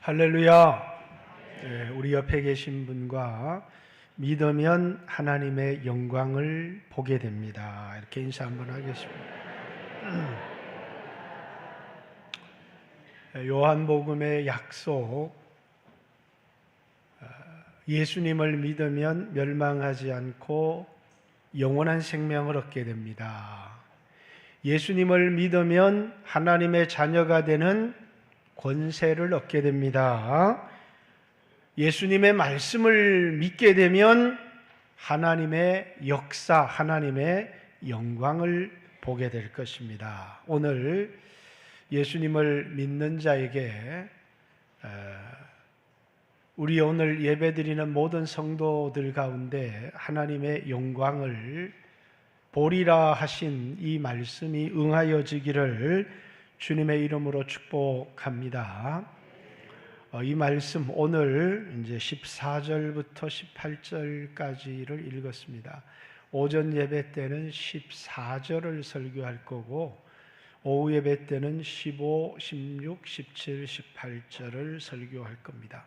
할렐루야. 우리 옆에 계신 분과 믿으면 하나님의 영광을 보게 됩니다. 이렇게 인사 한번 하겠습니다. 요한복음의 약속, 예수님을 믿으면 멸망하지 않고 영원한 생명을 얻게 됩니다. 예수님을 믿으면 하나님의 자녀가 되는 권세를 얻게 됩니다. 예수님의 말씀을 믿게 되면 하나님의 역사, 하나님의 영광을 보게 될 것입니다. 오늘 예수님을 믿는 자에게 우리 오늘 예배드리는 모든 성도들 가운데 하나님의 영광을 보리라 하신 이 말씀이 응하여지기를 주님의 이름으로 축복합니다. 이 말씀 오늘 이제 14절부터 18절까지를 읽었습니다. 오전 예배 때는 14절을 설교할 거고 오후 예배 때는 15, 16, 17, 18절을 설교할 겁니다.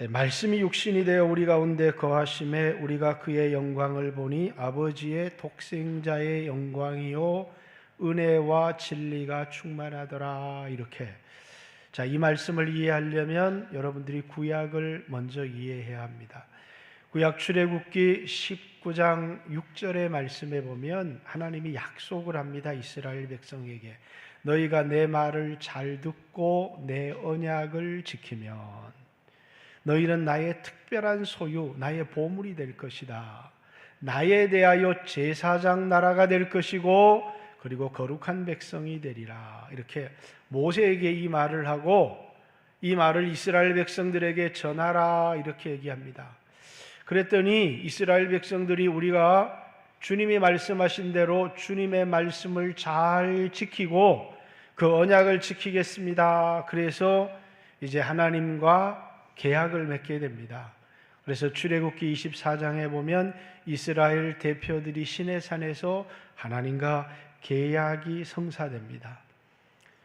말씀이 육신이 되어 우리 가운데 거하심에 우리가 그의 영광을 보니 아버지의 독생자의 영광이요 은혜와 진리가 충만하더라. 이렇게 이 말씀을 이해하려면 여러분들이 구약을 먼저 이해해야 합니다. 구약 출애굽기 19장 6절의 말씀에 보면 하나님이 약속을 합니다. 이스라엘 백성에게 너희가 내 말을 잘 듣고 내 언약을 지키면 너희는 나의 특별한 소유, 나의 보물이 될 것이다. 나에 대하여 제사장 나라가 될 것이고 그리고 거룩한 백성이 되리라. 이렇게 모세에게 이 말을 하고 이 말을 이스라엘 백성들에게 전하라 이렇게 얘기합니다. 그랬더니 이스라엘 백성들이 우리가 주님이 말씀하신 대로 주님의 말씀을 잘 지키고 그 언약을 지키겠습니다. 그래서 이제 하나님과 계약을 맺게 됩니다. 그래서 출애굽기 24장에 보면 이스라엘 대표들이 시내산에서 하나님과 계약이 성사됩니다.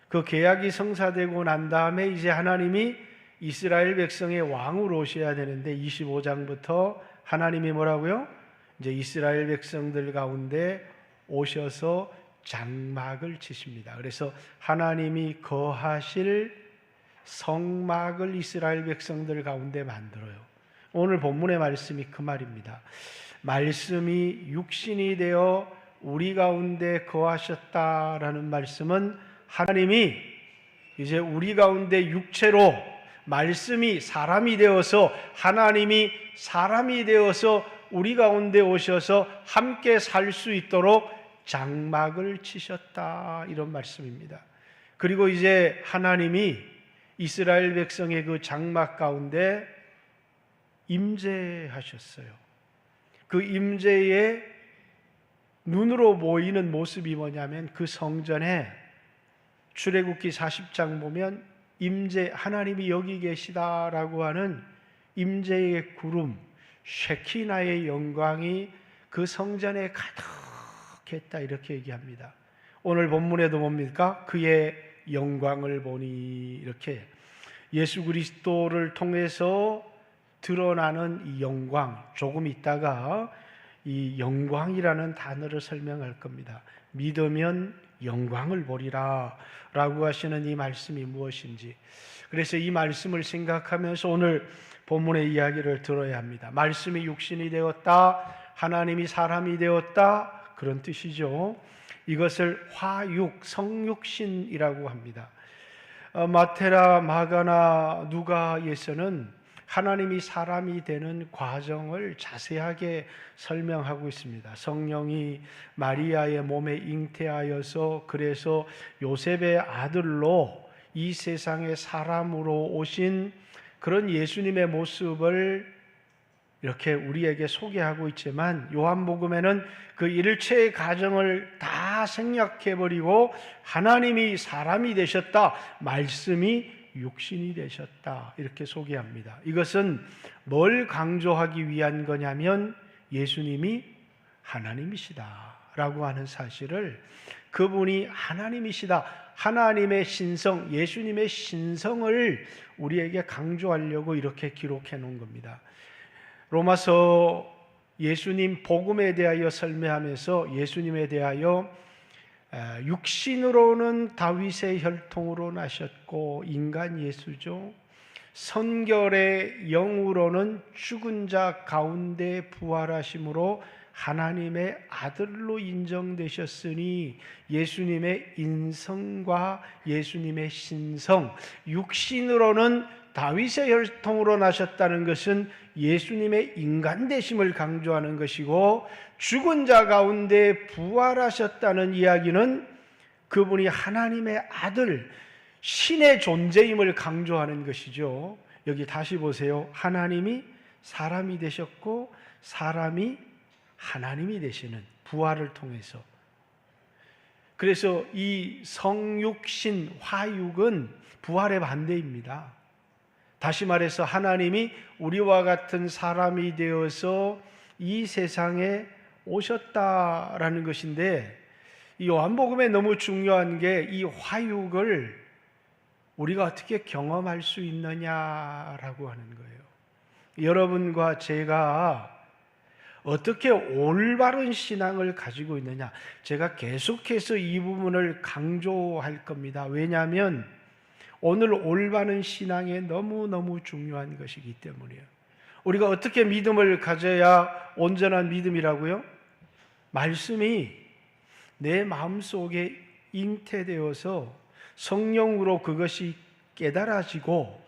그 계약이 성사되고 난 다음에 이제 하나님이 이스라엘 백성의 왕으로 오셔야 되는데 25장부터 하나님이 뭐라고요? 이제 이스라엘 백성들 가운데 오셔서 장막을 치십니다. 그래서 하나님이 거하실 성막을 이스라엘 백성들 가운데 만들어요. 오늘 본문의 말씀이 그 말입니다. 말씀이 육신이 되어 우리 가운데 거하셨다라는 말씀은 하나님이 이제 우리 가운데 육체로 말씀이 사람이 되어서 하나님이 사람이 되어서 우리 가운데 오셔서 함께 살 수 있도록 장막을 치셨다 이런 말씀입니다. 그리고 이제 하나님이 이스라엘 백성의 그 장막 가운데 임재하셨어요. 그 임재의 눈으로 보이는 모습이 뭐냐면 그 성전에 출애굽기 40장 보면 임재 하나님이 여기 계시다라고 하는 임재의 구름 쉐키나의 영광이 그 성전에 가득했다 이렇게 얘기합니다. 오늘 본문에도 뭡니까? 그의 영광을 보니 이렇게 예수 그리스도를 통해서 드러나는 이 영광 조금 있다가 이 영광이라는 단어를 설명할 겁니다. 믿으면 영광을 보리라 라고 하시는 이 말씀이 무엇인지 그래서 이 말씀을 생각하면서 오늘 본문의 이야기를 들어야 합니다. 말씀이 육신이 되었다 하나님이 사람이 되었다 그런 뜻이죠. 이것을 화육, 성육신이라고 합니다. 마태나 마가나 누가에서는 하나님이 사람이 되는 과정을 자세하게 설명하고 있습니다. 성령이 마리아의 몸에 잉태하여서 그래서 요셉의 아들로 이 세상에 사람으로 오신 그런 예수님의 모습을 이렇게 우리에게 소개하고 있지만 요한복음에는 그 일체의 과정을 다 생략해버리고 하나님이 사람이 되셨다, 말씀이 육신이 되셨다 이렇게 소개합니다. 이것은 뭘 강조하기 위한 거냐면 예수님이 하나님이시다 라고 하는 사실을, 그분이 하나님이시다, 하나님의 신성, 예수님의 신성을 우리에게 강조하려고 이렇게 기록해 놓은 겁니다. 로마서 예수님 복음에 대하여 설명하면서 예수님에 대하여 육신으로는 다윗의 혈통으로 나셨고 인간 예수죠, 성결의 영으로는 죽은 자 가운데 부활하심으로 하나님의 아들로 인정되셨으니, 예수님의 인성과 예수님의 신성, 육신으로는 다윗의 혈통으로 나셨다는 것은 예수님의 인간되심을 강조하는 것이고, 죽은 자 가운데 부활하셨다는 이야기는 그분이 하나님의 아들, 신의 존재임을 강조하는 것이죠. 여기 다시 보세요. 하나님이 사람이 되셨고 사람이 하나님이 되시는 부활을 통해서. 그래서 이 성육신 화육은 부활의 반대입니다. 다시 말해서 하나님이 우리와 같은 사람이 되어서 이 세상에 오셨다라는 것인데, 이 요한복음에 너무 중요한 게 이 화육을 우리가 어떻게 경험할 수 있느냐라고 하는 거예요. 여러분과 제가 어떻게 올바른 신앙을 가지고 있느냐, 제가 계속해서 이 부분을 강조할 겁니다. 왜냐하면 오늘 올바른 신앙에 너무너무 중요한 것이기 때문이에요. 우리가 어떻게 믿음을 가져야 온전한 믿음이라고요? 말씀이 내 마음속에 잉태되어서 성령으로 그것이 깨달아지고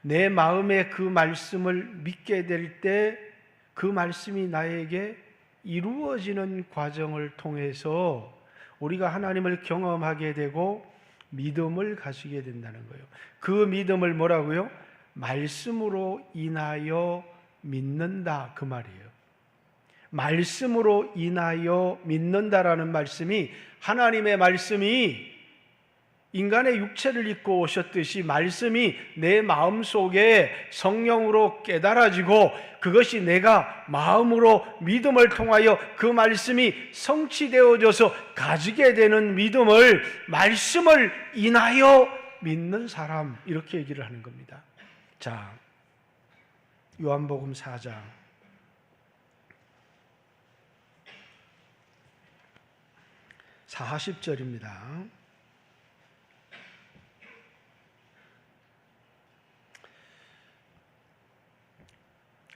내 마음에 그 말씀을 믿게 될 때 그 말씀이 나에게 이루어지는 과정을 통해서 우리가 하나님을 경험하게 되고 믿음을 가지게 된다는 거예요. 그 믿음을 뭐라고요? 말씀으로 인하여 믿는다, 그 말이에요. 말씀으로 인하여 믿는다라는 말씀이, 하나님의 말씀이 인간의 육체를 입고 오셨듯이 말씀이 내 마음속에 성령으로 깨달아지고 그것이 내가 마음으로 믿음을 통하여 그 말씀이 성취되어져서 가지게 되는 믿음을 말씀을 인하여 믿는 사람, 이렇게 얘기를 하는 겁니다. 자, 요한복음 4장 40절입니다.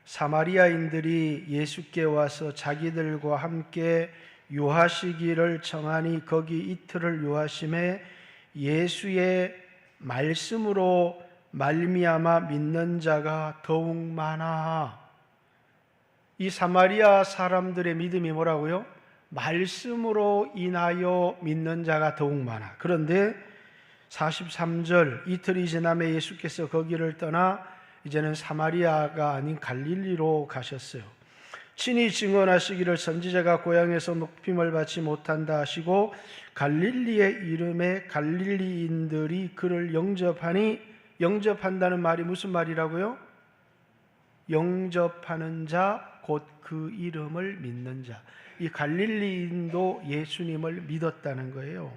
사마리아인들이 예수께 와서 자기들과 함께 유하시기를 청하니 거기 이틀을 유하심에 예수의 말씀으로 말미암아 믿는 자가 더욱 많아. 이 사마리아 사람들의 믿음이 뭐라고요? 말씀으로 인하여 믿는 자가 더욱 많아. 그런데 43절, 이틀이 지남에 예수께서 거기를 떠나 이제는 사마리아가 아닌 갈릴리로 가셨어요. 친히 증언하시기를 선지자가 고향에서 높임을 받지 못한다 하시고 갈릴리의 이름에 갈릴리인들이 그를 영접하니, 영접한다는 말이 무슨 말이라고요? 영접하는 자, 곧 그 이름을 믿는 자. 이 갈릴리인도 예수님을 믿었다는 거예요.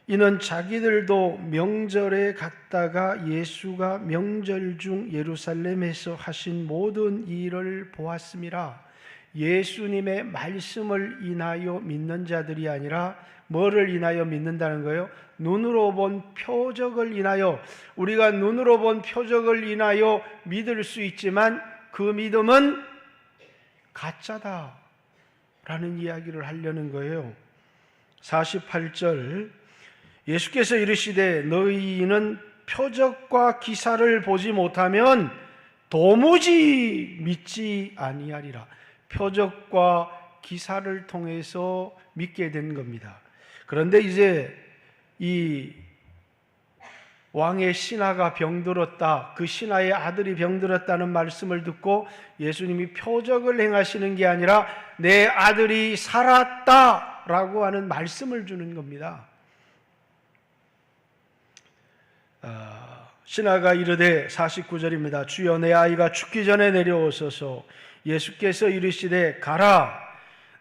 이는 자기들도 명절에 갔다가 예수가 명절 중 예루살렘에서 하신 모든 일을 보았음이라. 예수님의 말씀을 인하여 믿는 자들이 아니라 뭐를 인하여 믿는다는 거예요? 눈으로 본 표적을 인하여. 우리가 눈으로 본 표적을 인하여 믿을 수 있지만 그 믿음은 가짜다 라는 이야기를 하려는 거예요. 48절, 예수께서 이르시되 너희는 표적과 기사를 보지 못하면 도무지 믿지 아니하리라. 표적과 기사를 통해서 믿게 된 겁니다. 그런데 이제 이 왕의 신하가 병들었다, 그 신하의 아들이 병들었다는 말씀을 듣고 예수님이 표적을 행하시는 게 아니라 내 아들이 살았다라고 하는 말씀을 주는 겁니다. 신하가 이르되 49절입니다. 주여 내 아이가 죽기 전에 내려오소서. 예수께서 이르시되 가라,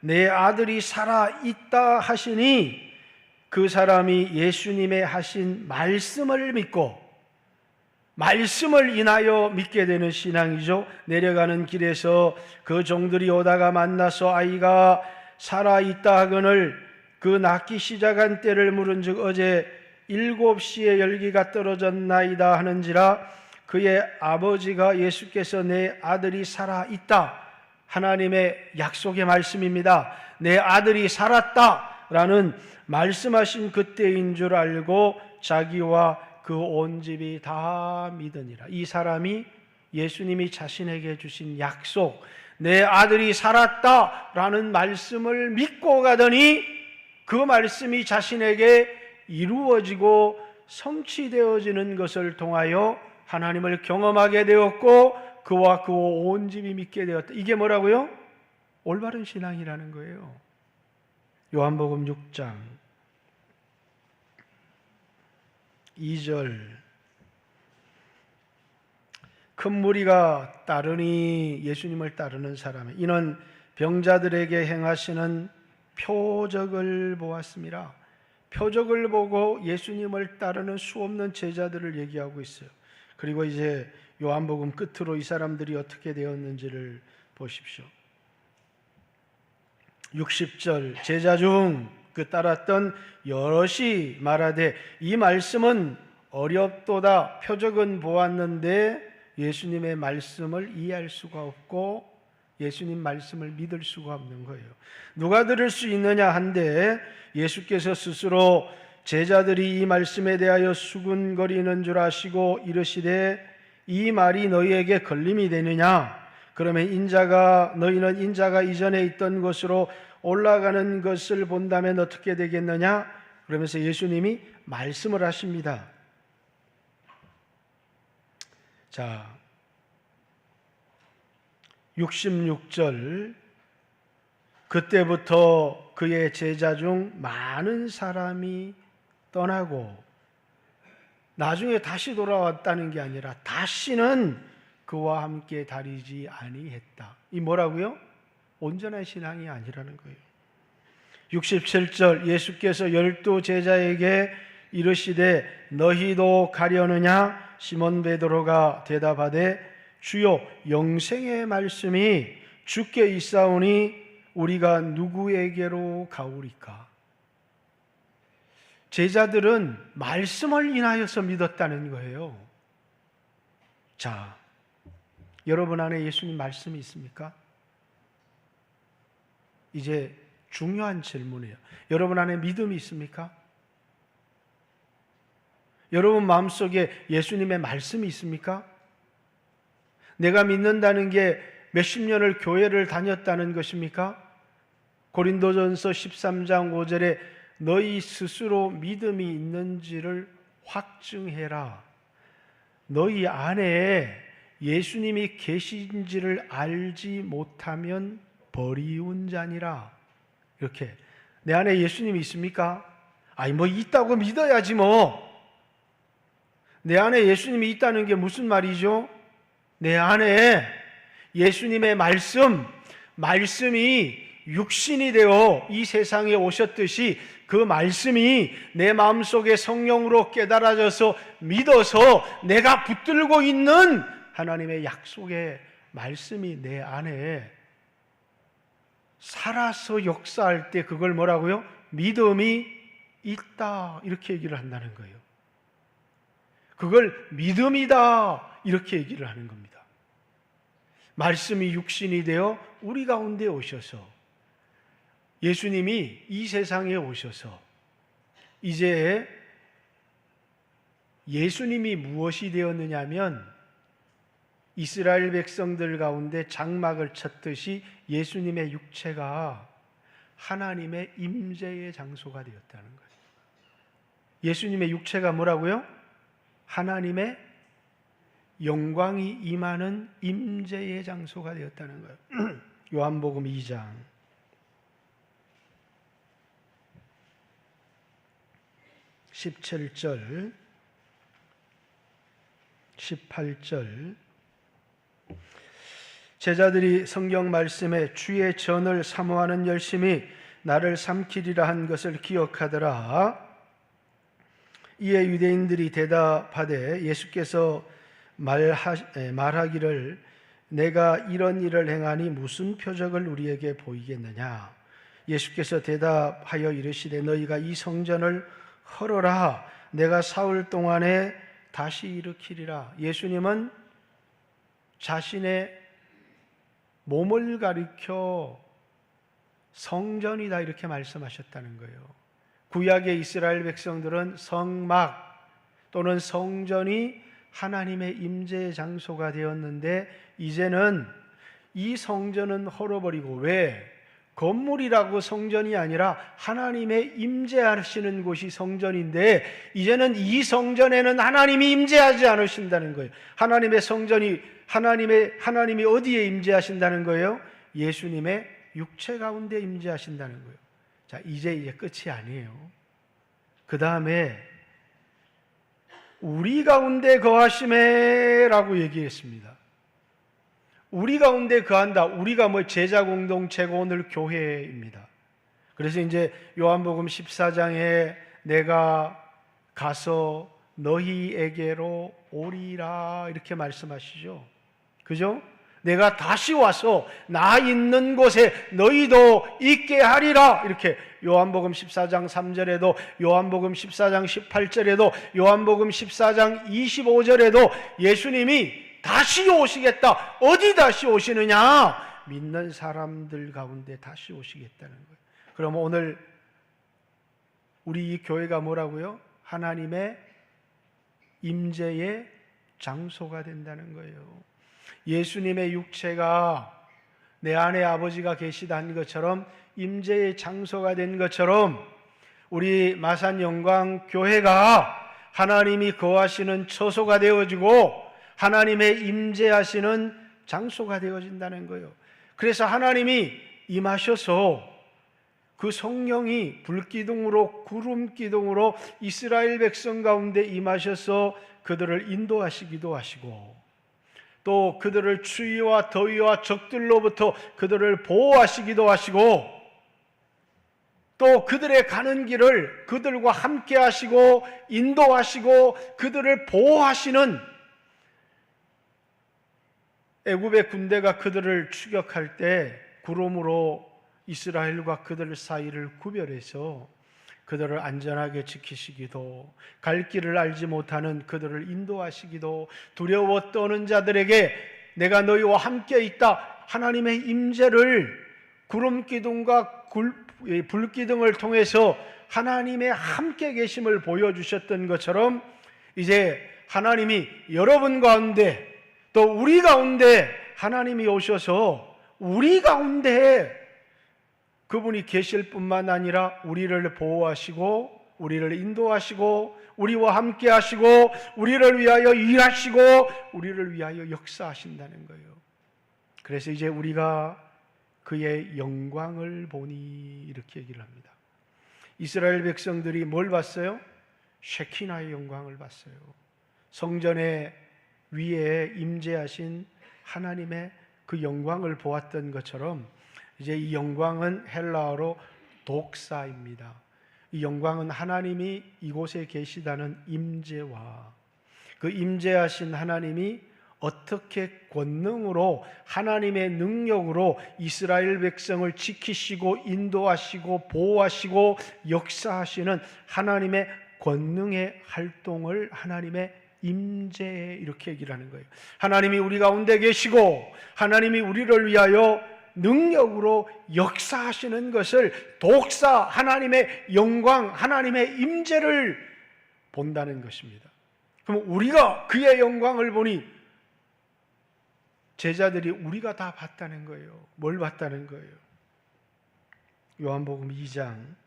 내 아들이 살아 있다 하시니 그 사람이 예수님의 하신 말씀을 믿고 말씀을 인하여 믿게 되는 신앙이죠. 내려가는 길에서 그 종들이 오다가 만나서 아이가 살아있다 하거늘 그 낳기 시작한 때를 물은즉 어제 7시에 열기가 떨어졌나이다 하는지라 그의 아버지가 예수께서 내 아들이 살아있다 하나님의 약속의 말씀입니다. 내 아들이 살았다 라는 말씀하신 그때인 줄 알고 자기와 그 온 집이 다 믿으니라. 이 사람이 예수님이 자신에게 주신 약속, 내 아들이 살았다 라는 말씀을 믿고 가더니 그 말씀이 자신에게 이루어지고 성취되어지는 것을 통하여 하나님을 경험하게 되었고 그와 그 온 집이 믿게 되었다. 이게 뭐라고요? 올바른 신앙이라는 거예요. 요한복음 6장 2절 큰 무리가 따르니 예수님을 따르는 사람이 이는 병자들에게 행하시는 표적을 보았습니다. 표적을 보고 예수님을 따르는 수없는 제자들을 얘기하고 있어요. 그리고 이제 요한복음 끝으로 이 사람들이 어떻게 되었는지를 보십시오. 60절 제자 중 그 따랐던 여럿이 말하되 이 말씀은 어렵도다. 표적은 보았는데 예수님의 말씀을 이해할 수가 없고 예수님 말씀을 믿을 수가 없는 거예요. 누가 들을 수 있느냐 한데 예수께서 스스로 제자들이 이 말씀에 대하여 수군거리는 줄 아시고 이르시되 이 말이 너희에게 걸림이 되느냐? 그러면 너희는 인자가 이전에 있던 곳으로 올라가는 것을 본다면 어떻게 되겠느냐? 그러면서 예수님이 말씀을 하십니다. 자, 66절 그때부터 그의 제자 중 많은 사람이 떠나고 나중에 다시 돌아왔다는 게 아니라 다시는 그와 함께 다니지 아니했다. 이 뭐라고요? 온전한 신앙이 아니라는 거예요. 67절 예수께서 12 제자에게 이르시되 너희도 가려느냐? 시몬 베드로가 대답하되 주여 영생의 말씀이 주께 있사오니 우리가 누구에게로 가오리까? 제자들은 말씀을 인하여서 믿었다는 거예요. 자, 여러분 안에 예수님 말씀이 있습니까? 이제 중요한 질문이에요. 여러분 안에 믿음이 있습니까? 여러분 마음속에 예수님의 말씀이 있습니까? 내가 믿는다는 게 몇십 년을 교회를 다녔다는 것입니까? 고린도전서 13장 5절에 너희 스스로 믿음이 있는지를 확증해라. 너희 안에 예수님이 계신지를 알지 못하면 버리운 자니라. 이렇게 내 안에 예수님이 있습니까? 아니 뭐 있다고 믿어야지 뭐. 내 안에 예수님이 있다는 게 무슨 말이죠? 내 안에 예수님의 말씀이 육신이 되어 이 세상에 오셨듯이 그 말씀이 내 마음속에 성령으로 깨달아져서 믿어서 내가 붙들고 있는 하나님의 약속의 말씀이 내 안에 살아서 역사할 때 그걸 뭐라고요? 믿음이 있다 이렇게 얘기를 한다는 거예요. 그걸 믿음이다 이렇게 얘기를 하는 겁니다. 말씀이 육신이 되어 우리 가운데 오셔서 예수님이 이 세상에 오셔서 이제 예수님이 무엇이 되었느냐 하면 이스라엘 백성들 가운데 장막을 쳤듯이 예수님의 육체가 하나님의 임재의 장소가 되었다는 거예요. 예수님의 육체가 뭐라고요? 하나님의 영광이 임하는 임재의 장소가 되었다는 거예요. 요한복음 2장 17절 18절 제자들이 성경 말씀에 주의 전을 사모하는 열심이 나를 삼키리라 한 것을 기억하더라. 이에 유대인들이 대답하되 예수께서 말하기를 내가 이런 일을 행하니 무슨 표적을 우리에게 보이겠느냐. 예수께서 대답하여 이르시되 너희가 이 성전을 헐어라. 내가 사흘 동안에 다시 일으키리라. 예수님은 자신의 몸을 가리켜 성전이다 이렇게 말씀하셨다는 거예요. 구약의 이스라엘 백성들은 성막 또는 성전이 하나님의 임재의 장소가 되었는데 이제는 이 성전은 헐어버리고, 왜? 건물이라고 성전이 아니라 하나님의 임재하시는 곳이 성전인데 이제는 이 성전에는 하나님이 임재하지 않으신다는 거예요. 하나님의 성전이 하나님이 어디에 임재하신다는 거예요? 예수님의 육체 가운데 임재하신다는 거예요. 자, 이제 끝이 아니에요. 그 다음에 우리 가운데 거하심에라고 얘기했습니다. 우리 가운데 거한다. 우리가 제자 공동체고 오늘 교회입니다. 그래서 이제 요한복음 14장에 내가 가서 너희에게로 오리라 이렇게 말씀하시죠. 그죠? 내가 다시 와서 나 있는 곳에 너희도 있게 하리라. 이렇게 요한복음 14장 3절에도 요한복음 14장 18절에도 요한복음 14장 25절에도 예수님이 다시 오시겠다. 어디 다시 오시느냐? 믿는 사람들 가운데 다시 오시겠다는 거예요. 그럼 오늘 우리 이 교회가 뭐라고요? 하나님의 임재의 장소가 된다는 거예요. 예수님의 육체가 내 안에 아버지가 계시다는 것처럼 임재의 장소가 된 것처럼 우리 마산영광교회가 하나님이 거하시는 처소가 되어지고 하나님의 임재하시는 장소가 되어진다는 거예요. 그래서 하나님이 임하셔서 그 성령이 불기둥으로 구름기둥으로 이스라엘 백성 가운데 임하셔서 그들을 인도하시기도 하시고 또 그들을 추위와 더위와 적들로부터 그들을 보호하시기도 하시고 또 그들의 가는 길을 그들과 함께 하시고 인도하시고 그들을 보호하시는, 애굽의 군대가 그들을 추격할 때 구름으로 이스라엘과 그들 사이를 구별해서 그들을 안전하게 지키시기도, 갈 길을 알지 못하는 그들을 인도하시기도, 두려워 떠는 자들에게 내가 너희와 함께 있다, 하나님의 임재를 구름기둥과 불기둥을 통해서 하나님의 함께 계심을 보여주셨던 것처럼 이제 하나님이 여러분 가운데 또 우리 가운데 하나님이 오셔서 우리 가운데 그분이 계실 뿐만 아니라 우리를 보호하시고 우리를 인도하시고 우리와 함께 하시고 우리를 위하여 일하시고 우리를 위하여 역사하신다는 거예요. 그래서 이제 우리가 그의 영광을 보니 이렇게 얘기를 합니다. 이스라엘 백성들이 뭘 봤어요? 쉐키나의 영광을 봤어요. 성전의 위에 임재하신 하나님의 그 영광을 보았던 것처럼 이제 이 영광은 헬라어로 독사입니다. 이 영광은 하나님이 이곳에 계시다는 임재와 그 임재하신 하나님이 어떻게 권능으로 하나님의 능력으로 이스라엘 백성을 지키시고 인도하시고 보호하시고 역사하시는 하나님의 권능의 활동을 하나님의 임재 이렇게 얘기를 하는 거예요. 하나님이 우리 가운데 계시고 하나님이 우리를 위하여 능력으로 역사하시는 것을 독사 하나님의 영광 하나님의 임재를 본다는 것입니다. 그럼 우리가 그의 영광을 보니 제자들이 우리가 다 봤다는 거예요. 뭘 봤다는 거예요? 요한복음 2장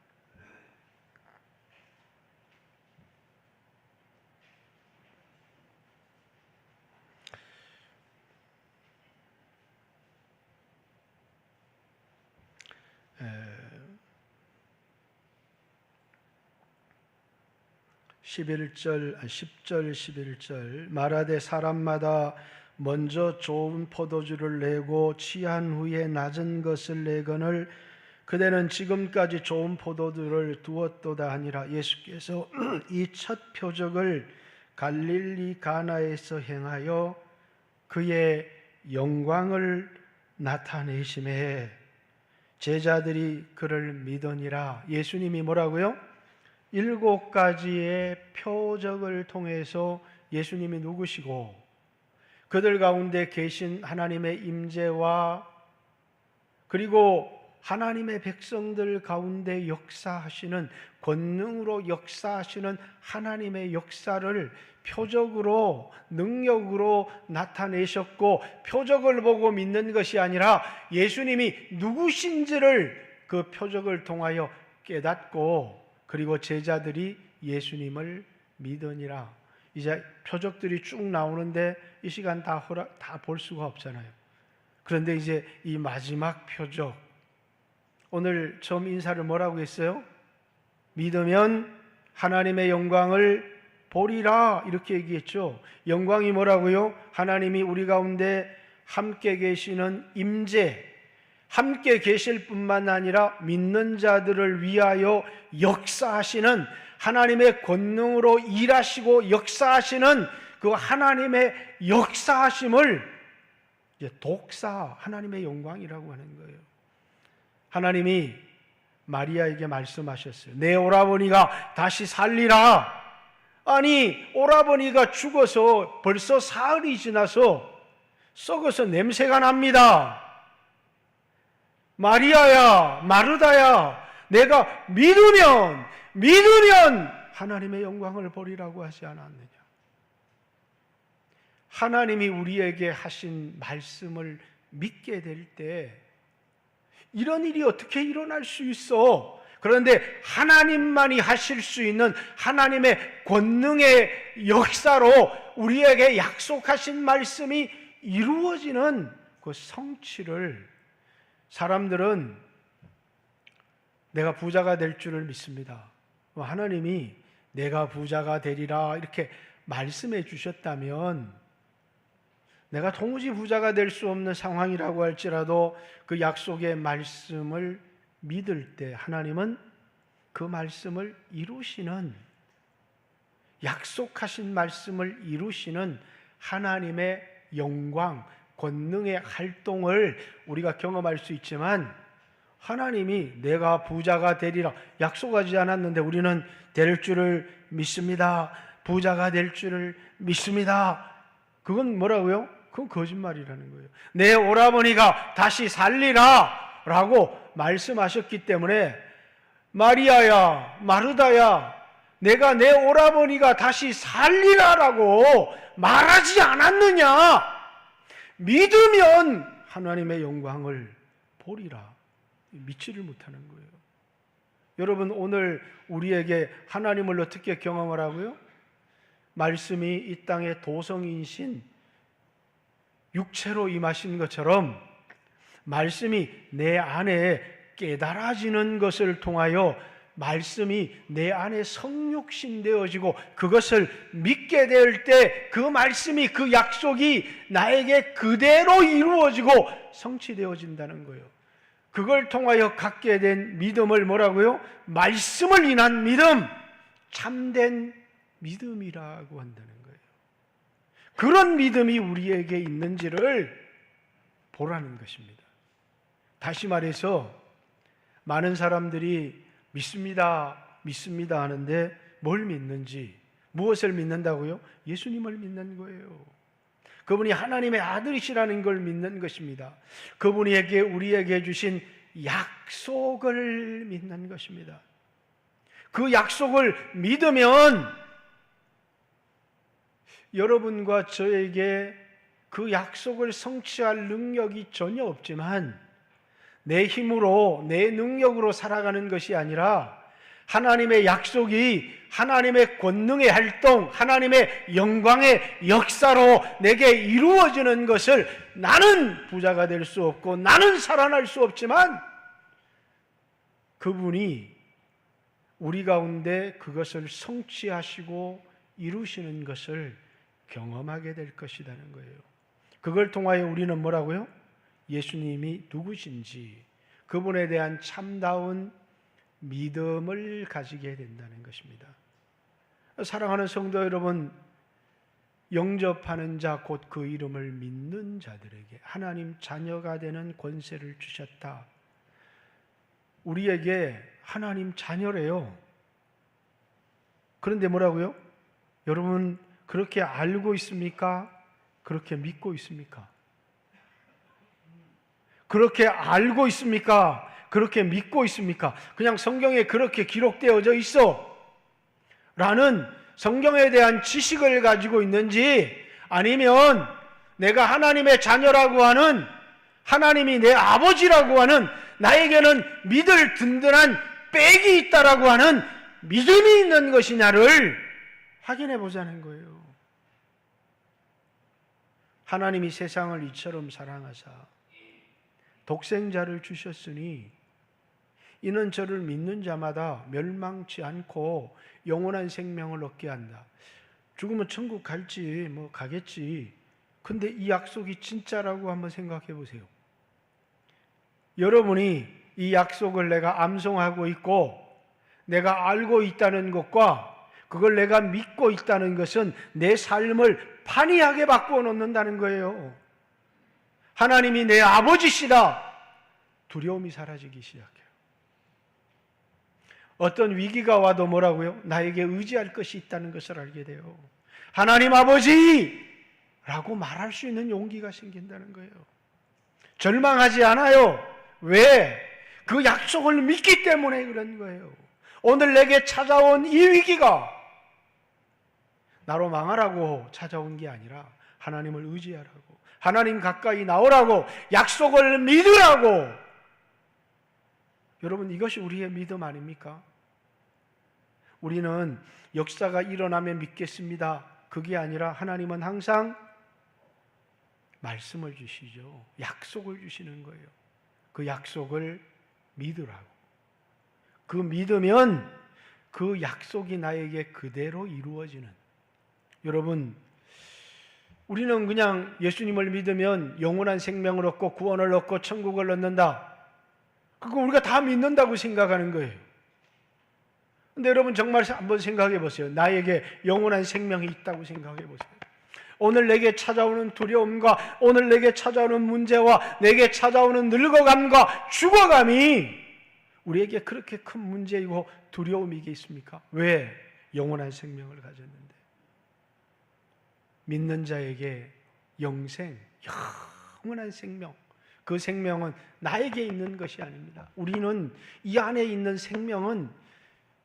10절 11절 말하되 사람마다 먼저 좋은 포도주를 내고 취한 후에 낮은 것을 내거늘 그대는 지금까지 좋은 포도주를 두었도다 하니라. 예수께서 이 첫 표적을 갈릴리 가나에서 행하여 그의 영광을 나타내심에 제자들이 그를 믿으니라. 예수님이 뭐라고요? 7가지의 표적을 통해서 예수님이 누구시고 그들 가운데 계신 하나님의 임재와 그리고 하나님의 백성들 가운데 역사하시는 권능으로 역사하시는 하나님의 역사를 표적으로 능력으로 나타내셨고 표적을 보고 믿는 것이 아니라 예수님이 누구신지를 그 표적을 통하여 깨닫고 그리고 제자들이 예수님을 믿으니라. 이제 표적들이 쭉 나오는데 이 시간 다 볼 수가 없잖아요. 그런데 이제 이 마지막 표적, 오늘 처음 인사를 뭐라고 했어요? 믿으면 하나님의 영광을 보리라 이렇게 얘기했죠. 영광이 뭐라고요? 하나님이 우리 가운데 함께 계시는 임재, 함께 계실 뿐만 아니라 믿는 자들을 위하여 역사하시는 하나님의 권능으로 일하시고 역사하시는 그 하나님의 역사하심을 이제 독사, 하나님의 영광이라고 하는 거예요. 하나님이 마리아에게 말씀하셨어요. 내 오라버니가 다시 살리라. 아니, 오라버니가 죽어서 벌써 사흘이 지나서 썩어서 냄새가 납니다. 마리아야, 마르다야, 내가 믿으면 하나님의 영광을 보리라고 하지 않았느냐. 하나님이 우리에게 하신 말씀을 믿게 될 때 이런 일이 어떻게 일어날 수 있어? 그런데 하나님만이 하실 수 있는 하나님의 권능의 역사로 우리에게 약속하신 말씀이 이루어지는 그 성취를 사람들은 내가 부자가 될 줄을 믿습니다. 하나님이 내가 부자가 되리라 이렇게 말씀해 주셨다면 내가 도무지 부자가 될 수 없는 상황이라고 할지라도 그 약속의 말씀을 믿을 때 하나님은 그 말씀을 이루시는, 약속하신 말씀을 이루시는 하나님의 영광, 권능의 활동을 우리가 경험할 수 있지만 하나님이 내가 부자가 되리라 약속하지 않았는데 우리는 될 줄을 믿습니다. 부자가 될 줄을 믿습니다. 그건 뭐라고요? 그건 거짓말이라는 거예요. 내 오라버니가 다시 살리라 라고 말씀하셨기 때문에 마리아야, 마르다야, 내가 내 오라버니가 다시 살리라라고 말하지 않았느냐? 믿으면 하나님의 영광을 보리라. 믿지를 못하는 거예요. 여러분, 오늘 우리에게 하나님을 어떻게 경험하라고요? 말씀이 이 땅에 도성이신 육체로 임하신 것처럼 말씀이 내 안에 깨달아지는 것을 통하여 말씀이 내 안에 성육신 되어지고 그것을 믿게 될 때 그 말씀이, 그 약속이 나에게 그대로 이루어지고 성취되어진다는 거예요. 그걸 통하여 갖게 된 믿음을 뭐라고요? 말씀을 인한 믿음, 참된 믿음이라고 한다는 거예요. 그런 믿음이 우리에게 있는지를 보라는 것입니다. 다시 말해서 많은 사람들이 믿습니다 하는데 뭘 믿는지, 무엇을 믿는다고요? 예수님을 믿는 거예요. 그분이 하나님의 아들이시라는 걸 믿는 것입니다. 그분에게 우리에게 주신 약속을 믿는 것입니다. 그 약속을 믿으면 여러분과 저에게 그 약속을 성취할 능력이 전혀 없지만 내 힘으로, 내 능력으로 살아가는 것이 아니라 하나님의 약속이 하나님의 권능의 활동, 하나님의 영광의 역사로 내게 이루어지는 것을 나는 부자가 될 수 없고 나는 살아날 수 없지만 그분이 우리 가운데 그것을 성취하시고 이루시는 것을 경험하게 될 것이라는 거예요. 그걸 통하여 우리는 뭐라고요? 예수님이 누구신지 그분에 대한 참다운 믿음을 가지게 된다는 것입니다. 사랑하는 성도 여러분, 영접하는 자 곧 그 이름을 믿는 자들에게 하나님 자녀가 되는 권세를 주셨다. 우리에게 하나님 자녀래요. 그런데 뭐라고요? 여러분 그렇게 알고 있습니까? 그렇게 믿고 있습니까? 그렇게 알고 있습니까? 그렇게 믿고 있습니까? 그냥 성경에 그렇게 기록되어져 있어 라는 성경에 대한 지식을 가지고 있는지, 아니면 내가 하나님의 자녀라고 하는, 하나님이 내 아버지라고 하는, 나에게는 믿을 든든한 백이 있다라고 하는 믿음이 있는 것이냐를 확인해 보자는 거예요. 하나님이 세상을 이처럼 사랑하사 독생자를 주셨으니 이는 저를 믿는 자마다 멸망치 않고 영원한 생명을 얻게 한다. 죽으면 천국 갈지 뭐 가겠지. 근데 이 약속이 진짜라고 한번 생각해 보세요. 여러분이 이 약속을 내가 암송하고 있고 내가 알고 있다는 것과 그걸 내가 믿고 있다는 것은 내 삶을 판이하게 바꾸어 놓는다는 거예요. 하나님이 내 아버지시다. 두려움이 사라지기 시작해요. 어떤 위기가 와도 뭐라고요? 나에게 의지할 것이 있다는 것을 알게 돼요. 하나님 아버지라고 말할 수 있는 용기가 생긴다는 거예요. 절망하지 않아요. 왜? 그 약속을 믿기 때문에 그런 거예요. 오늘 내게 찾아온 이 위기가 나로 망하라고 찾아온 게 아니라 하나님을 의지하라고, 하나님 가까이 나오라고, 약속을 믿으라고. 여러분, 이것이 우리의 믿음 아닙니까? 우리는 역사가 일어나면 믿겠습니다. 그게 아니라 하나님은 항상 말씀을 주시죠. 약속을 주시는 거예요. 그 약속을 믿으라고. 그 믿으면 그 약속이 나에게 그대로 이루어지는. 여러분, 우리는 그냥 예수님을 믿으면 영원한 생명을 얻고 구원을 얻고 천국을 얻는다. 그거 우리가 다 믿는다고 생각하는 거예요. 근데 여러분 정말 한번 생각해 보세요. 나에게 영원한 생명이 있다고 생각해 보세요. 오늘 내게 찾아오는 두려움과 오늘 내게 찾아오는 문제와 내게 찾아오는 늙어감과 죽어감이 우리에게 그렇게 큰 문제이고 두려움이겠습니까? 왜? 영원한 생명을 가졌는데. 믿는 자에게 영생, 영원한 생명, 그 생명은 나에게 있는 것이 아닙니다. 우리는 이 안에 있는 생명은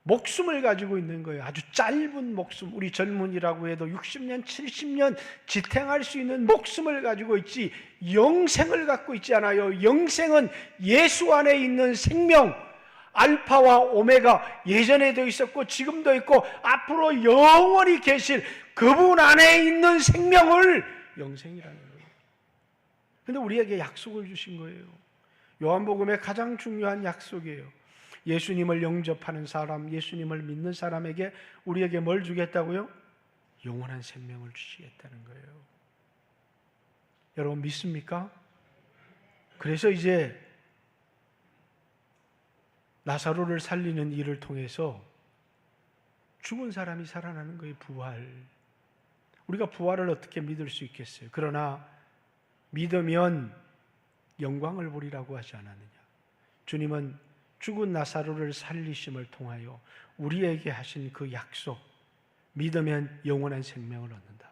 목숨을 가지고 있는 거예요. 아주 짧은 목숨. 우리 젊은이라고 해도 60년, 70년 지탱할 수 있는 목숨을 가지고 있지 영생을 갖고 있지 않아요. 영생은 예수 안에 있는 생명, 알파와 오메가, 예전에도 있었고 지금도 있고 앞으로 영원히 계실 그분 안에 있는 생명을 영생이라는 거예요. 그런데 우리에게 약속을 주신 거예요. 요한복음의 가장 중요한 약속이에요. 예수님을 영접하는 사람, 예수님을 믿는 사람에게 우리에게 뭘 주겠다고요? 영원한 생명을 주시겠다는 거예요. 여러분 믿습니까? 그래서 이제 나사로를 살리는 일을 통해서 죽은 사람이 살아나는 거예요. 부활. 우리가 부활을 어떻게 믿을 수 있겠어요? 그러나 믿으면 영광을 보리라고 하지 않았느냐. 주님은 죽은 나사로를 살리심을 통하여 우리에게 하신 그 약속, 믿으면 영원한 생명을 얻는다.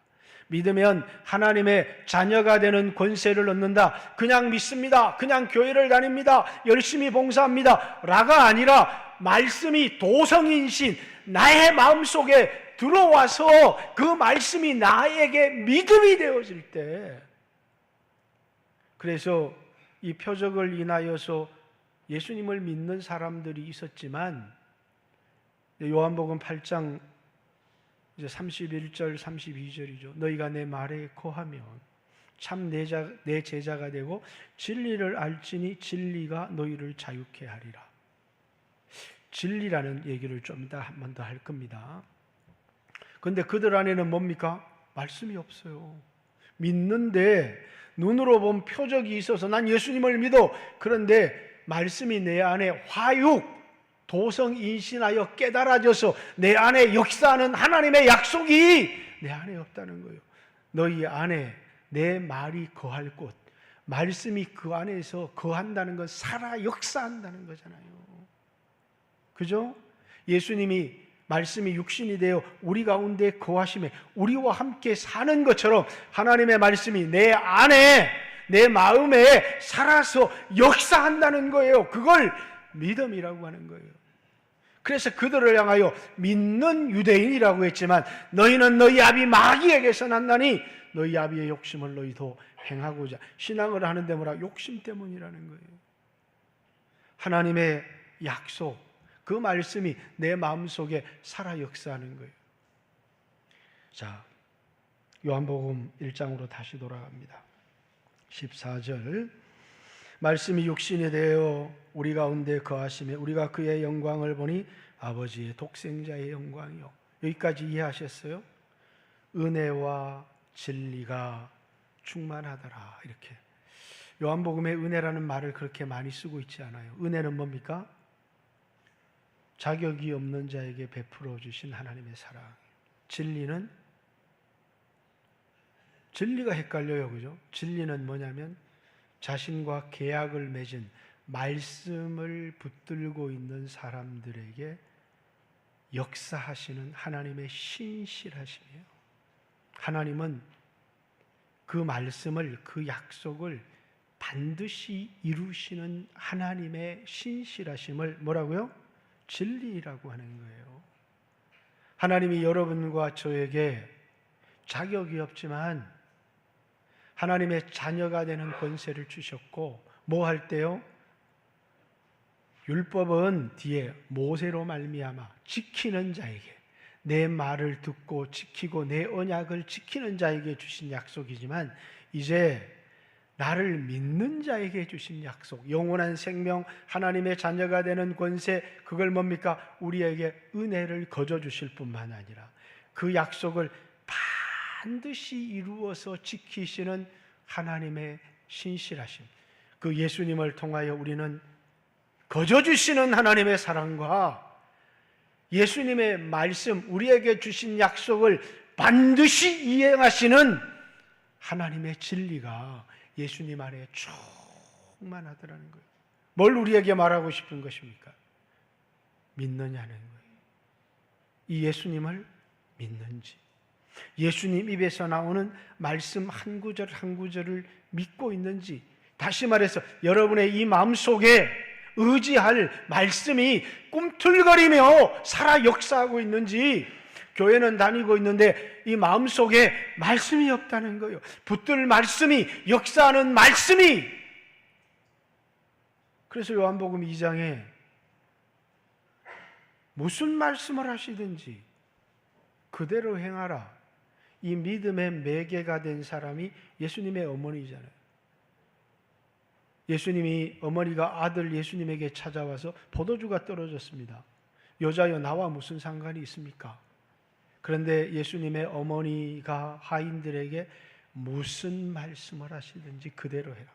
믿으면 하나님의 자녀가 되는 권세를 얻는다. 그냥 믿습니다. 그냥 교회를 다닙니다. 열심히 봉사합니다. 라가 아니라 말씀이 도성인신 나의 마음속에 들어와서 그 말씀이 나에게 믿음이 되어질 때, 그래서 이 표적을 인하여서 예수님을 믿는 사람들이 있었지만 요한복음 8장 이제 31절 32절이죠. 너희가 내 말에 거하면 참 내 제자가 되고 진리를 알지니 진리가 너희를 자유케 하리라. 진리라는 얘기를 좀 이따 한 번 더 할 겁니다. 그런데 그들 안에는 뭡니까? 말씀이 없어요. 믿는데 눈으로 본 표적이 있어서 난 예수님을 믿어. 그런데 말씀이 내 안에 화육, 도성인신하여 깨달아져서 내 안에 역사하는 하나님의 약속이 내 안에 없다는 거예요. 너희 안에 내 말이 거할 곳, 말씀이 그 안에서 거한다는 건 살아 역사한다는 거잖아요. 그죠? 예수님이 말씀이 육신이 되어 우리 가운데 거하심에 우리와 함께 사는 것처럼 하나님의 말씀이 내 안에, 내 마음에 살아서 역사한다는 거예요. 그걸 믿음이라고 하는 거예요. 그래서 그들을 향하여 믿는 유대인이라고 했지만 너희는 너희 아비 마귀에게서 났나니 너희 아비의 욕심을 너희도 행하고자. 신앙을 하는데 뭐라? 욕심 때문이라는 거예요. 하나님의 약속, 그 말씀이 내 마음속에 살아 역사하는 거예요. 자, 요한복음 1장으로 다시 돌아갑니다. 14절, 말씀이 육신이 되어 우리 가운데 거하심에 우리가 그의 영광을 보니 아버지의 독생자의 영광이요. 여기까지 이해하셨어요? 은혜와 진리가 충만하더라. 이렇게 요한복음에 은혜라는 말을 그렇게 많이 쓰고 있지 않아요. 은혜는 뭡니까? 자격이 없는 자에게 베풀어 주신 하나님의 사랑. 진리는, 진리가 헷갈려요. 그죠? 진리는 뭐냐면 자신과 계약을 맺은 말씀을 붙들고 있는 사람들에게 역사하시는 하나님의 신실하심이에요. 하나님은 그 말씀을, 그 약속을 반드시 이루시는 하나님의 신실하심을 뭐라고요? 진리라고 하는 거예요. 하나님이 여러분과 저에게 자격이 없지만 하나님의 자녀가 되는 권세를 주셨고, 뭐 할 때요? 율법은 뒤에 모세로 말미암아 지키는 자에게, 내 말을 듣고 지키고 내 언약을 지키는 자에게 주신 약속이지만 이제 나를 믿는 자에게 주신 약속, 영원한 생명, 하나님의 자녀가 되는 권세, 그걸 뭡니까? 우리에게 은혜를 거저 주실 뿐만 아니라 그 약속을 반드시 이루어서 지키시는 하나님의 신실하심, 그 예수님을 통하여 우리는 거저 주시는 하나님의 사랑과 예수님의 말씀, 우리에게 주신 약속을 반드시 이행하시는 하나님의 진리가 예수님 안에 충만하더라는 거예요. 뭘 우리에게 말하고 싶은 것입니까? 믿느냐는 거예요. 이 예수님을 믿는지, 예수님 입에서 나오는 말씀 한 구절 한 구절을 믿고 있는지, 다시 말해서 여러분의 이 마음속에 의지할 말씀이 꿈틀거리며 살아 역사하고 있는지, 교회는 다니고 있는데 이 마음속에 말씀이 없다는 거예요. 붙들 말씀이, 역사하는 말씀이. 그래서 요한복음 2장에 무슨 말씀을 하시든지 그대로 행하라. 이 믿음의 매개가 된 사람이 예수님의 어머니잖아요. 예수님이, 어머니가 아들 예수님에게 찾아와서 포도주가 떨어졌습니다. 여자여 나와 무슨 상관이 있습니까? 그런데 예수님의 어머니가 하인들에게 무슨 말씀을 하시든지 그대로 해라.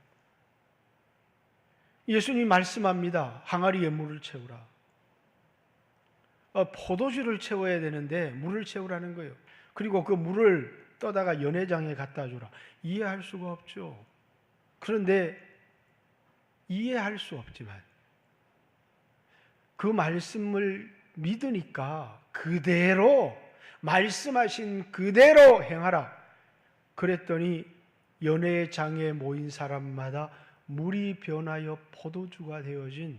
예수님이 말씀합니다. 항아리에 물을 채우라. 포도주를 채워야 되는데 물을 채우라는 거예요. 그리고 그 물을 떠다가 연회장에 갖다 주라. 이해할 수가 없죠. 그런데 이해할 수 없지만 그 말씀을 믿으니까 그대로, 말씀하신 그대로 행하라. 그랬더니 연회장에 모인 사람마다 물이 변하여 포도주가 되어진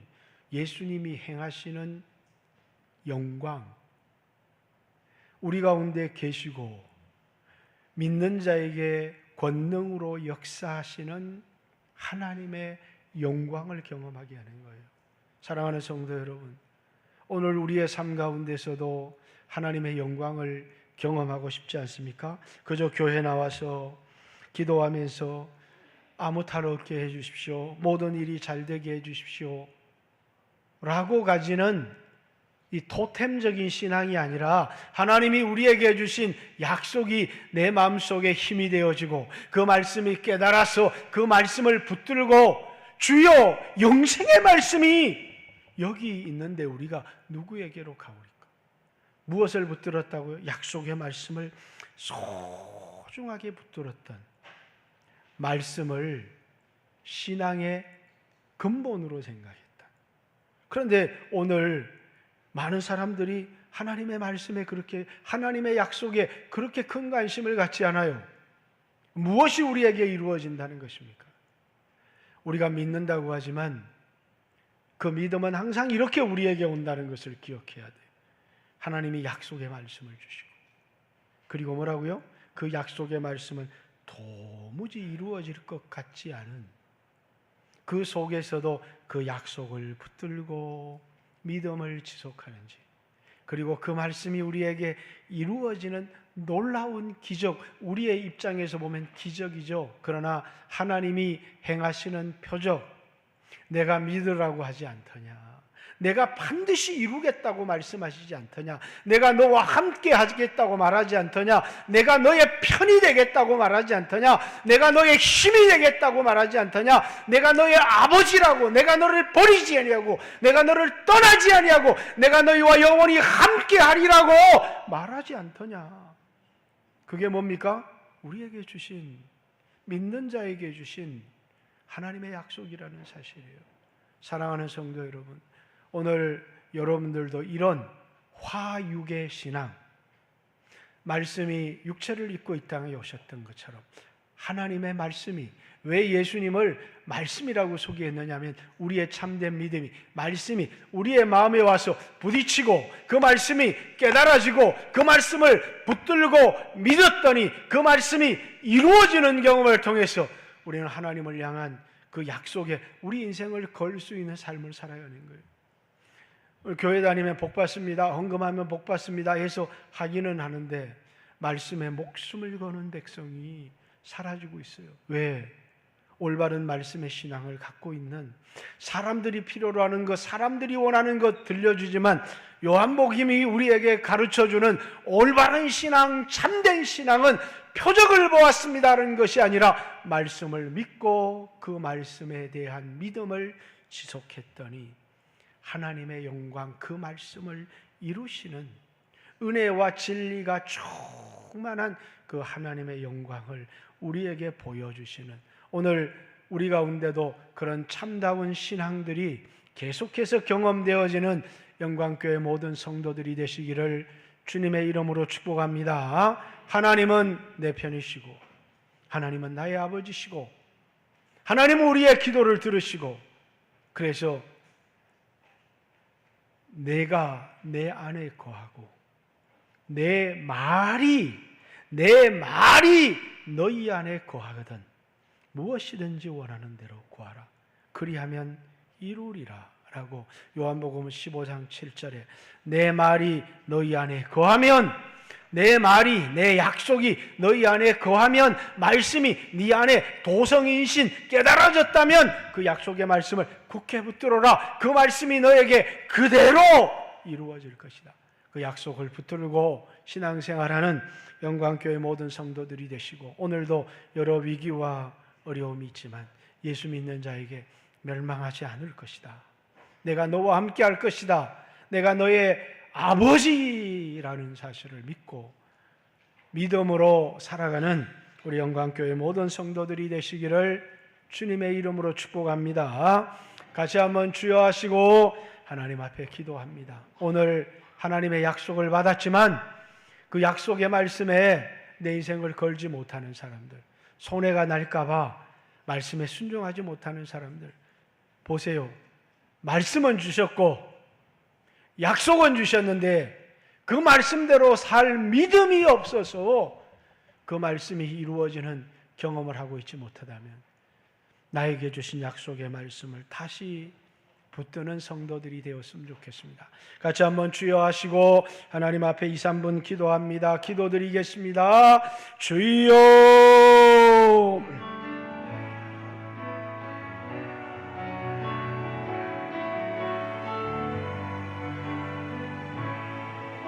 예수님이 행하시는 영광, 우리 가운데 계시고 믿는 자에게 권능으로 역사하시는 하나님의 영광을 경험하게 하는 거예요. 사랑하는 성도 여러분, 오늘 우리의 삶 가운데서도 하나님의 영광을 경험하고 싶지 않습니까? 그저 교회 나와서 기도하면서 아무 탈 없게 해주십시오, 모든 일이 잘 되게 해주십시오 라고 가지는 이 토템적인 신앙이 아니라 하나님이 우리에게 주신 약속이 내 마음속에 힘이 되어지고 그 말씀이 깨달아서 그 말씀을 붙들고 주여 영생의 말씀이 여기 있는데 우리가 누구에게로 가오리까? 무엇을 붙들었다고요? 약속의 말씀을 소중하게 붙들었던 말씀을 신앙의 근본으로 생각했다. 그런데 오늘 많은 사람들이 하나님의 말씀에 그렇게, 하나님의 약속에 그렇게 큰 관심을 갖지 않아요. 무엇이 우리에게 이루어진다는 것입니까? 우리가 믿는다고 하지만 그 믿음은 항상 이렇게 우리에게 온다는 것을 기억해야 돼요. 하나님이 약속의 말씀을 주시고, 그리고 뭐라고요? 그 약속의 말씀은 도무지 이루어질 것 같지 않은 그 속에서도 그 약속을 붙들고 믿음을 지속하는지, 그리고 그 말씀이 우리에게 이루어지는 놀라운 기적, 우리의 입장에서 보면 기적이죠. 그러나 하나님이 행하시는 표적, 내가 믿으라고 하지 않더냐, 내가 반드시 이루겠다고 말씀하시지 않더냐, 내가 너와 함께 하겠다고 말하지 않더냐, 내가 너의 편이 되겠다고 말하지 않더냐, 내가 너의 힘이 되겠다고 말하지 않더냐, 내가 너의 아버지라고, 내가 너를 버리지 아니하고, 내가 너를 떠나지 아니하고, 내가 너희와 영원히 함께 하리라고 말하지 않더냐. 그게 뭡니까? 우리에게 주신, 믿는 자에게 주신 하나님의 약속이라는 사실이에요. 사랑하는 성도 여러분, 오늘 여러분들도 이런 화육의 신앙, 말씀이 육체를 입고 이 땅에 오셨던 것처럼 하나님의 말씀이, 왜 예수님을 말씀이라고 소개했느냐 하면 우리의 참된 믿음이, 말씀이 우리의 마음에 와서 부딪히고 그 말씀이 깨달아지고 그 말씀을 붙들고 믿었더니 그 말씀이 이루어지는 경험을 통해서 우리는 하나님을 향한 그 약속에 우리 인생을 걸 수 있는 삶을 살아야 하는 거예요. 교회 다니면 복 받습니다, 헌금하면 복 받습니다 해서 하기는 하는데 말씀에 목숨을 거는 백성이 사라지고 있어요. 왜? 올바른 말씀의 신앙을 갖고 있는, 사람들이 필요로 하는 것, 사람들이 원하는 것 들려주지만 요한복음이 우리에게 가르쳐주는 올바른 신앙, 참된 신앙은 표적을 보았습니다라는 것이 아니라 말씀을 믿고 그 말씀에 대한 믿음을 지속했더니 하나님의 영광, 그 말씀을 이루시는 은혜와 진리가 충만한 그 하나님의 영광을 우리에게 보여주시는, 오늘 우리 가운데도 그런 참다운 신앙들이 계속해서 경험되어지는 영광교회 모든 성도들이 되시기를 주님의 이름으로 축복합니다. 하나님은 내 편이시고 하나님은 나의 아버지시고 하나님은 우리의 기도를 들으시고, 그래서 내가 내 안에 거하고 내 말이 너희 안에 거하거든 무엇이든지 원하는 대로 구하라, 그리하면 이루리라 라고 요한복음 15장 7절에 내 말이 너희 안에 거하면, 내 말이, 내 약속이 너희 안에 거하면, 말씀이 네 안에 도성인신 깨달아졌다면 그 약속의 말씀을 굳게 붙들어라. 그 말씀이 너에게 그대로 이루어질 것이다. 그 약속을 붙들고 신앙생활하는 영광교회 모든 성도들이 되시고, 오늘도 여러 위기와 어려움이 있지만 예수 믿는 자에게 멸망하지 않을 것이다. 내가 너와 함께 할 것이다. 내가 너의 아버지라는 사실을 믿고 믿음으로 살아가는 우리 영광교회 모든 성도들이 되시기를 주님의 이름으로 축복합니다. 같이 한번 주여 하시고 하나님 앞에 기도합니다. 오늘 하나님의 약속을 받았지만 그 약속의 말씀에 내 인생을 걸지 못하는 사람들, 손해가 날까봐 말씀에 순종하지 못하는 사람들 보세요. 말씀은 주셨고 약속은 주셨는데 그 말씀대로 살 믿음이 없어서 그 말씀이 이루어지는 경험을 하고 있지 못하다면 나에게 주신 약속의 말씀을 다시 붙드는 성도들이 되었으면 좋겠습니다. 같이 한번 주여 하시고 하나님 앞에 2, 3분 기도합니다. 기도드리겠습니다. 주여